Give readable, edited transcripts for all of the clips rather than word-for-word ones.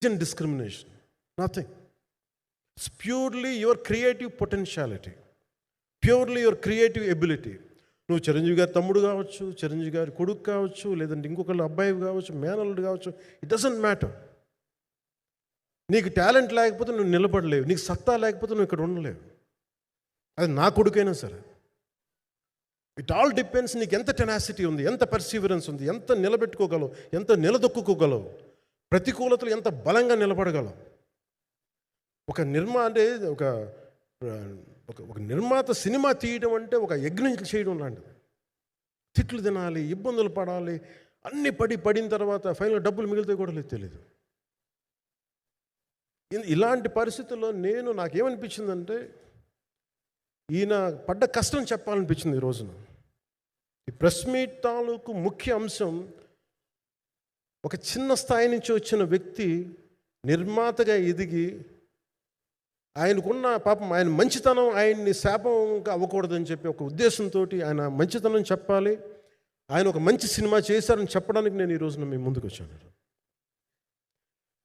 discrimination. Nothing. It's purely your creative potentiality, purely your creative ability. నువ్వు చిరంజీవి గారి తమ్ముడు కావచ్చు, చిరంజీవి గారి కొడుకు కావచ్చు, లేదంటే ఇంకొకళ్ళు అబ్బాయి కావచ్చు, మేనల్లుడు కావచ్చు, ఇట్ డజంట్ మ్యాటర్. నీకు టాలెంట్ లేకపోతే నువ్వు నిలబడలేవు, నీకు సత్తా లేకపోతే నువ్వు ఇక్కడ ఉండలేవు. అది నా కొడుకైనా సరే. ఇట్ ఆల్ డిపెండ్స్ నీకు ఎంత టెనాసిటీ ఉంది, ఎంత పర్సీవరెన్స్ ఉంది, ఎంత నిలబెట్టుకోగలవు, ఎంత నిలదొక్కుకోగలవు, ప్రతికూలతలు ఎంత బలంగా నిలబడగలవు. ఒక నిర్మాత సినిమా తీయడం అంటే ఒక యజ్ఞం చేయడం లాంటిది. తిట్లు తినాలి, ఇబ్బందులు పడాలి, అన్నీ పడిన తర్వాత ఫైనల్గా డబ్బులు మిగిలితే కూడా లేదు తెలియదు. ఇలాంటి పరిస్థితుల్లో నాకేమనిపించిందంటే ఈయన పడ్డ కష్టం చెప్పాలనిపించింది ఈ రోజున. ఈ ప్రెస్ మీట్ తాలూకు ముఖ్య అంశం, ఒక చిన్న స్థాయి నుంచి వచ్చిన వ్యక్తి నిర్మాతగా ఎదిగి ఆయనకున్న పాపం ఆయన మంచితనం ఆయన్ని శాపంగా అవ్వకూడదని చెప్పి ఒక ఉద్దేశంతో ఆయన మంచితనం చెప్పాలి, ఆయన ఒక మంచి సినిమా చేశారని చెప్పడానికి నేను ఈ రోజున మీ ముందుకు వచ్చాను.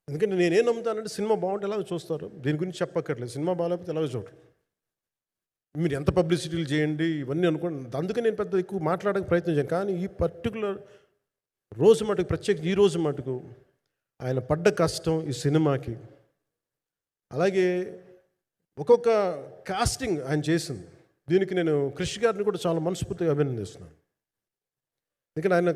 ఎందుకంటే నేనేం నమ్ముతానంటే సినిమా బాగుంటే ఎలాగో చూస్తారు, దీని గురించి చెప్పక్కర్లేదు. సినిమా బాగాలేకపోతే ఎలాగో చూడరు. మీరు ఎంత పబ్లిసిటీలు చేయండి ఇవన్నీ అనుకోండి, అందుకే నేను పెద్ద ఎక్కువ మాట్లాడడానికి ప్రయత్నం చేయను. కానీ ఈ పర్టికులర్ రోజు మటుకు, ప్రత్యేక ఈ రోజు మటుకు ఆయన పడ్డ కష్టం ఈ సినిమాకి, అలాగే ఒక్కొక్క కాస్టింగ్ ఆయన చేసింది, దీనికి నేను క్రిష్ గారిని కూడా చాలా మనస్ఫూర్తిగా అభినందిస్తున్నాను. ఎందుకంటే ఆయన